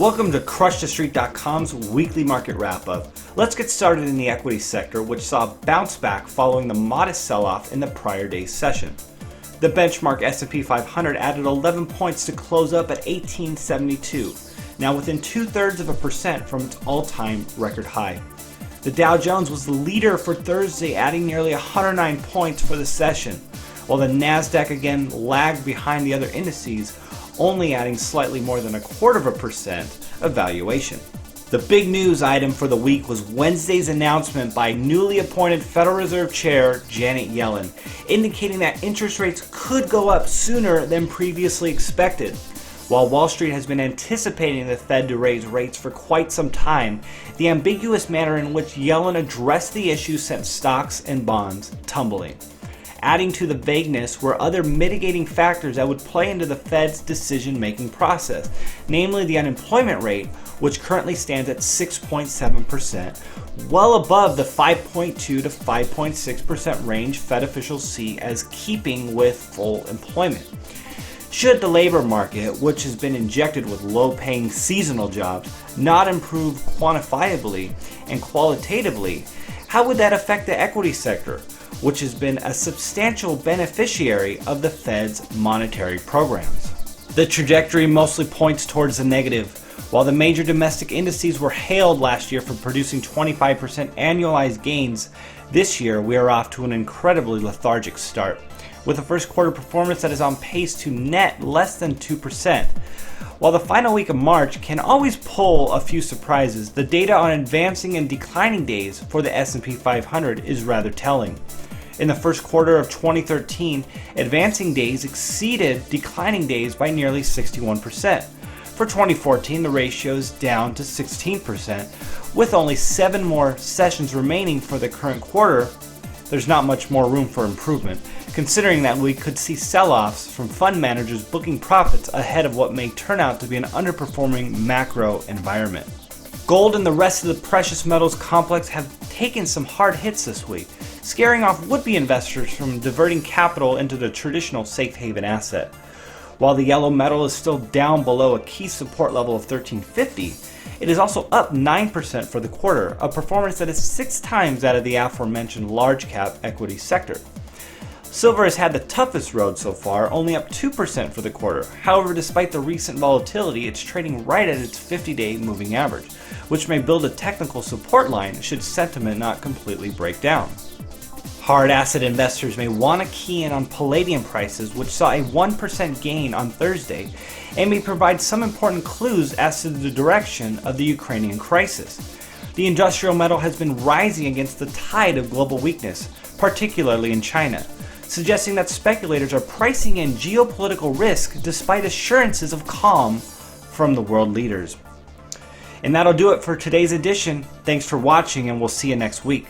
Welcome to CrushTheStreet.com's weekly market wrap-up. Let's get started in the equity sector, which saw a bounce back following the modest sell-off in the prior day's session. The benchmark S&P 500 added 11 points to close up at 1872, now within 2/3% from its all-time record high. The Dow Jones was the leader for Thursday, adding nearly 109 points for the session, while the Nasdaq again lagged behind the other indices, only adding slightly more than 0.25% of valuation. The big news item for the week was Wednesday's announcement by newly appointed Federal Reserve Chair Janet Yellen, indicating that interest rates could go up sooner than previously expected. While Wall Street has been anticipating the Fed to raise rates for quite some time, the ambiguous manner in which Yellen addressed the issue sent stocks and bonds tumbling. Adding to the vagueness were other mitigating factors that would play into the Fed's decision-making process, namely the unemployment rate, which currently stands at 6.7%, well above the 5.2 to 5.6% range Fed officials see as keeping with full employment. Should the labor market, which has been injected with low-paying seasonal jobs, not improve quantifiably and qualitatively, how would that affect the equity sector, which has been a substantial beneficiary of the Fed's monetary programs? The trajectory mostly points towards the negative. While the major domestic indices were hailed last year for producing 25% annualized gains, this year we are off to an incredibly lethargic start, with a first quarter performance that is on pace to net less than 2%. While the final week of March can always pull a few surprises, the data on advancing and declining days for the S&P 500 is rather telling. In the first quarter of 2013, advancing days exceeded declining days by nearly 61%. For 2014, the ratio is down to 16%. With only 7 more sessions remaining for the current quarter, there's not much more room for improvement, considering that we could see sell-offs from fund managers booking profits ahead of what may turn out to be an underperforming macro environment. Gold and the rest of the precious metals complex have taken some hard hits this week, scaring off would-be investors from diverting capital into the traditional safe haven asset. While the yellow metal is still down below a key support level of 1350, it is also up 9% for the quarter, a performance that is 6 times that of the aforementioned large cap equity sector. Silver has had the toughest road so far, only up 2% for the quarter. However, despite the recent volatility, it's trading right at its 50-day moving average, which may build a technical support line should sentiment not completely break down. Hard asset investors may want to key in on Palladium prices, which saw a 1% gain on Thursday, and may provide some important clues as to the direction of the Ukrainian crisis. The industrial metal has been rising against the tide of global weakness, particularly in China, suggesting that speculators are pricing in geopolitical risk despite assurances of calm from the world leaders. And that'll do it for today's edition. Thanks for watching, and we'll see you next week.